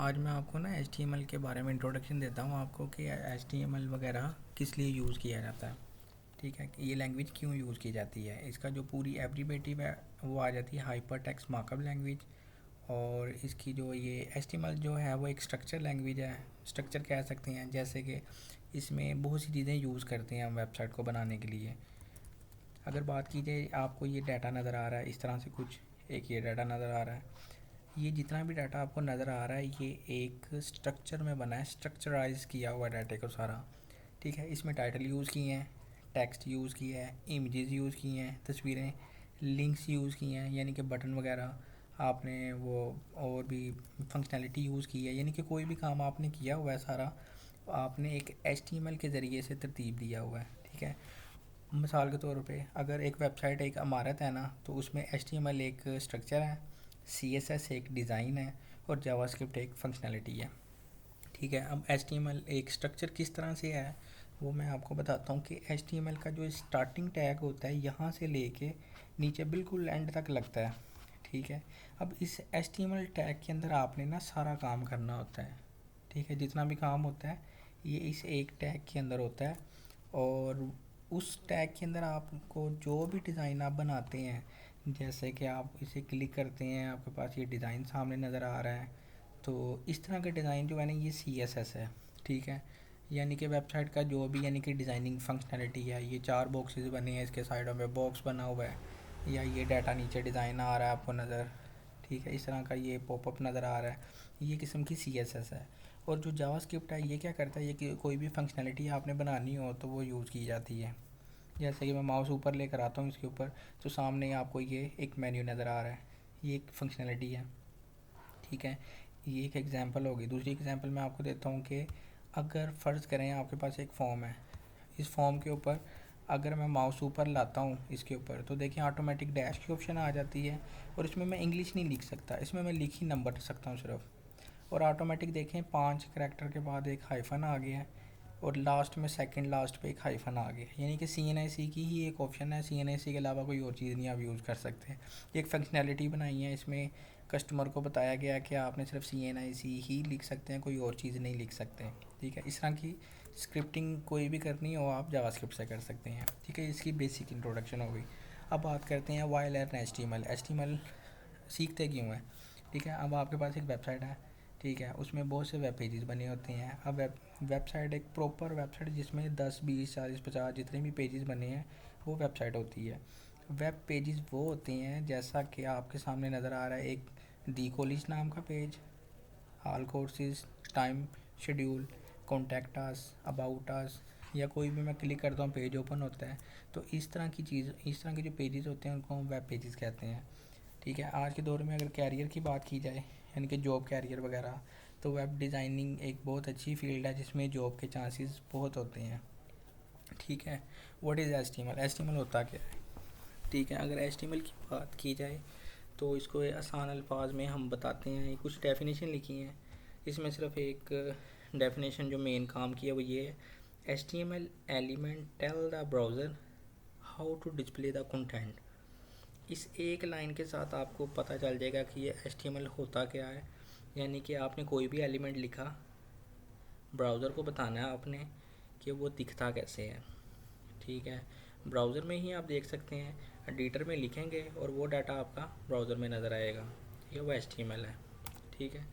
आज मैं आपको ना HTML के बारे में इंट्रोडक्शन देता हूँ आपको कि HTML वगैरह किस लिए यूज़ किया जाता है। ठीक है, कि ये लैंग्वेज क्यों यूज़ की जाती है, इसका जो पूरी एब्रीवेटिव है वो आ जाती है हाइपर टेक्स्ट मार्कअप लैंग्वेज। और इसकी जो ये HTML जो है वो एक स्ट्रक्चर लैंग्वेज है, स्ट्रक्चर कह सकते हैं। जैसे कि इसमें बहुत सी चीज़ें यूज़ करते हैं हम वेबसाइट को बनाने के लिए। अगर बात की जाए, आपको ये डाटा नज़र आ रहा है इस तरह से कुछ, एक ये डाटा नज़र आ रहा है। ये जितना भी डाटा आपको नज़र आ रहा है ये एक स्ट्रक्चर में बना है, स्ट्रक्चराइज किया हुआ डाटे को सारा। ठीक है, इसमें टाइटल यूज़ किए हैं, टेक्स्ट यूज़ किया है, इमेजेस यूज़ किए हैं, तस्वीरें, लिंक्स यूज़ किए हैं यानी कि बटन वगैरह आपने वो, और भी फंक्शनैलिटी यूज़ की है। यानी कि कोई भी काम आपने किया हुआ है सारा आपने एक HTML के ज़रिए से तरतीब दिया हुआ है। ठीक है, मिसाल के तौर पे अगर एक वेबसाइट एक इमारत है ना, तो उसमें HTML एक स्ट्रक्चर है, CSS एक डिज़ाइन है और जावास्क्रिप्ट एक फंक्शनैलिटी है। ठीक है, अब HTML एक स्ट्रक्चर किस तरह से है वो मैं आपको बताता हूँ कि HTML का जो स्टार्टिंग टैग होता है यहाँ से लेके नीचे बिल्कुल एंड तक लगता है। ठीक है, अब इस HTML टैग के अंदर आपने ना सारा काम करना होता है। ठीक है, जितना भी काम होता है ये इस एक टैग के अंदर होता है। और उस टैग के अंदर आपको जो भी डिज़ाइन आप बनाते हैं, जैसे कि आप इसे क्लिक करते हैं आपके पास ये डिज़ाइन सामने नज़र आ रहा है, तो इस तरह के डिज़ाइन जो है ना ये CSS है। ठीक है, यानी कि वेबसाइट का जो भी यानी कि डिज़ाइनिंग फंक्शनैलिटी है, ये 4 बॉक्सेस बने हैं, इसके साइडों में बॉक्स बना हुआ है, या ये डाटा नीचे डिज़ाइन आ रहा है आपको नज़र। ठीक है, इस तरह का ये पॉपअप नज़र आ रहा है, ये किस्म की CSS है। और जो जावास्क्रिप्ट है ये क्या करता है, ये कि कोई भी फंक्शनैलिटी आपने बनानी हो तो वो यूज़ की जाती है। जैसे कि मैं माउस ऊपर लेकर आता हूँ इसके ऊपर, तो सामने आपको ये एक मेन्यू नज़र आ रहा है, ये एक फंक्शनैलिटी है। ठीक है, ये एक एग्जांपल होगी। दूसरी एग्जांपल मैं आपको देता हूँ कि अगर फ़र्ज़ करें आपके पास एक फॉर्म है, इस फॉर्म के ऊपर अगर मैं माउस ऊपर लाता हूँ इसके ऊपर, तो देखिए ऑटोमेटिक डैश की ऑप्शन आ जाती है। और इसमें मैं इंग्लिश नहीं लिख सकता, इसमें मैं लिख ही नंबर सकता हूँ सिर्फ। और ऑटोमेटिक देखें 5 करैक्टर के बाद एक हाइफन आ गया है, और लास्ट में सेकंड लास्ट पे एक हाइफन आ गया, यानी कि CNIC की ही एक ऑप्शन है, CNIC के अलावा कोई और चीज़ नहीं आप यूज़ कर सकते। एक फंक्शनैलिटी बनाई है इसमें, कस्टमर को बताया गया कि आपने सिर्फ CNIC ही लिख सकते हैं, कोई और चीज़ नहीं लिख सकते। ठीक है, इस तरह की स्क्रिप्टिंग कोई भी करनी हो आप जावास्क्रिप्ट से कर सकते हैं। ठीक है, इसकी बेसिक इंट्रोडक्शन हो गई। अब बात करते हैं वाई लर्न HTML सीखते क्यों हैं। ठीक है, अब आपके पास एक वेबसाइट है, ठीक है, उसमें बहुत से वेब पेजेस बने होते हैं। अब वेबसाइट एक प्रॉपर वेबसाइट जिसमें 10 20 40 50 जितने भी पेजेस बने हैं वो वेबसाइट होती है। वेब पेजेस वो होते हैं जैसा कि आपके सामने नज़र आ रहा है, एक दी कॉलेज नाम का page, all courses, time schedule, contact us, about us, या कोई भी मैं क्लिक करता हूँ पेज ओपन होता है। तो इस तरह की चीज़, इस तरह के जो पेजेस होते हैं उनको हम वेब पेजेस कहते हैं। ठीक है, आज के दौर में अगर कैरियर की बात की जाए यानी कि जॉब कैरियर वगैरह, तो वेब डिज़ाइनिंग एक बहुत अच्छी फील्ड है जिसमें जॉब के चांसेस बहुत होते हैं। ठीक है, व्हाट इज़ HTML होता क्या है। ठीक है, अगर HTML की बात की जाए तो इसको आसान अल्फाज में हम बताते हैं, कुछ डेफिनेशन लिखी हैं। इसमें सिर्फ एक डेफिनेशन जो मेन काम किया वो ये है, HTML element tell the browser how to display the content. इस एक लाइन के साथ आपको पता चल जाएगा कि ये HTML होता क्या है। यानी कि आपने कोई भी एलिमेंट लिखा, ब्राउज़र को बताना है आपने कि वो दिखता कैसे है। ठीक है, ब्राउज़र में ही आप देख सकते हैं, एडिटर में लिखेंगे और वो डाटा आपका ब्राउज़र में नज़र आएगा। ठीक है, वो HTML है। ठीक है,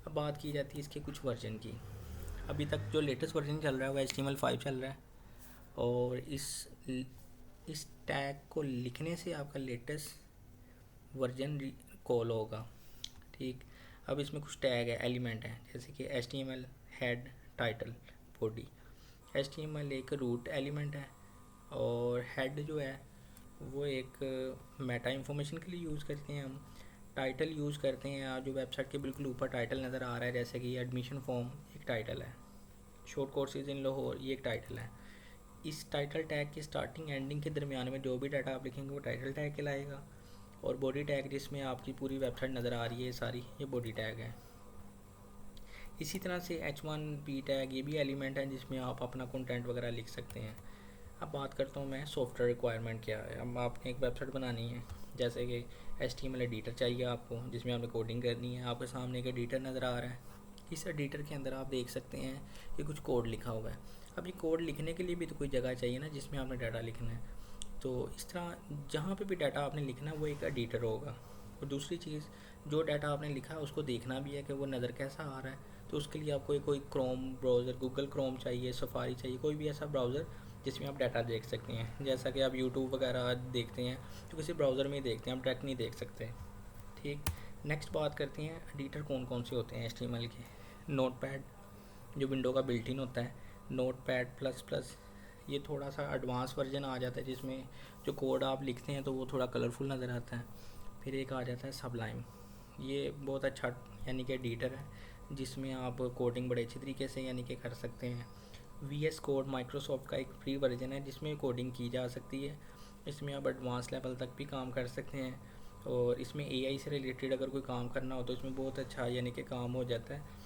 अब बात की जाती है इसके कुछ वर्जन की। अभी तक जो लेटेस्ट वर्जन चल रहा है वो HTML5 चल रहा है। और इस टैग को लिखने से आपका लेटेस्ट वर्जन कॉल होगा। ठीक, अब इसमें कुछ टैग है, एलिमेंट है, जैसे कि HTML head, title, body. HTML एक रूट एलिमेंट है, और हेड जो है वो एक मेटा इंफॉर्मेशन के लिए यूज़ करते हैं हम। टाइटल यूज़ करते हैं, आप जो वेबसाइट के बिल्कुल ऊपर टाइटल नज़र आ रहा है, जैसे कि एडमिशन फॉर्म एक टाइटल है, शॉर्ट कोर्सेज इन लाहौर ये एक टाइटल है। इस टाइटल टैग की स्टार्टिंग एंडिंग के दरमियान में जो भी डाटा आप लिखेंगे वो टाइटल टैग कहलाएगा। और बॉडी टैग जिसमें आपकी पूरी वेबसाइट नज़र आ रही है सारी, ये बॉडी टैग है। इसी तरह से H1B टैग ये भी एलिमेंट है जिसमें आप अपना कंटेंट वगैरह लिख सकते हैं। अब बात करता हूँ मैं सॉफ्टवेयर रिक्वायरमेंट क्या है। अब आपने एक वेबसाइट बनानी है, जैसे कि HTML एडिटर चाहिए आपको जिसमें आपने कोडिंग करनी है। आपके सामने एक एडिटर नज़र आ रहा है, इस एडिटर के अंदर आप देख सकते हैं कि कुछ कोड लिखा हुआ है। अब ये कोड लिखने के लिए भी तो कोई जगह चाहिए ना जिसमें आपने डाटा लिखना है। तो इस तरह जहाँ पे भी डाटा आपने लिखना है वो एक एडिटर होगा। और दूसरी चीज़, जो डाटा आपने लिखा है उसको देखना भी है कि वो नज़र कैसा आ रहा है। तो उसके लिए आपको कोई क्रोम ब्राउज़र, गूगल क्रोम चाहिए, सफारी चाहिए, कोई भी ऐसा ब्राउज़र जिसमें आप डाटा देख सकते हैं। जैसा कि आप यूट्यूब वगैरह देखते हैं तो किसी ब्राउज़र में ही देखते हैं, आप डायरेक्ट नहीं देख सकते। ठीक। नेक्स्ट बात करते हैं एडिटर कौन कौन से होते हैं HTML के। नोटपैड जो विंडो का बिल्ट इन होता है, नोटपैड प्लस प्लस, ये थोड़ा सा एडवांस वर्जन आ जाता है जिसमें जो कोड आप लिखते हैं तो वो थोड़ा कलरफुल नज़र आता है। फिर एक आ जाता है सबलाइम, ये बहुत अच्छा यानी कि एडिटर है जिसमें आप कोडिंग बड़े अच्छे तरीके से यानी कि कर सकते हैं। VS कोड माइक्रोसॉफ्ट का एक फ्री वर्जन है जिसमें कोडिंग की जा सकती है। इसमें आप एडवांस लेवल तक भी काम कर सकते हैं और इसमें AI से रिलेटेड अगर कोई काम करना हो तो इसमें बहुत अच्छा यानी कि काम हो जाता है।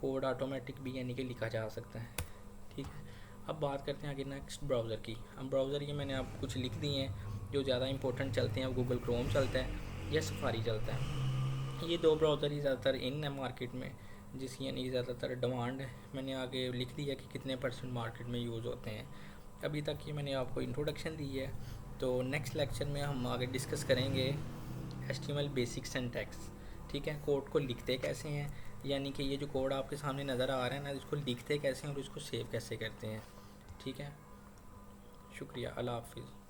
कोड ऑटोमेटिक भी यानी कि लिखा जा सकता है। ठीक है। अब बात करते हैं आगे नेक्स्ट ब्राउज़र की। अब ब्राउज़र ये मैंने आपको कुछ लिख दिए हैं जो ज़्यादा इंपॉर्टेंट चलते हैं। अब गूगल क्रोम चलता है या सफारी चलता है। ये दो ब्राउज़र ही ज़्यादातर इन है मार्केट में, जिसकी यानी ज़्यादातर डिमांड है। मैंने आगे लिख दिया कि कितने % मार्केट में यूज़ होते हैं। अभी तक ये मैंने आपको इंट्रोडक्शन दी है। तो नेक्स्ट लेक्चर में हम आगे डिस्कस करेंगे HTML बेसिक सिंटैक्स। ठीक है, कोड को लिखते कैसे हैं, यानी कि ये जो कोड आपके सामने नज़र आ रहा है ना, इसको लिखते कैसे हैं और इसको सेव कैसे करते हैं। ठीक है, शुक्रिया, अल्लाह हाफिज़।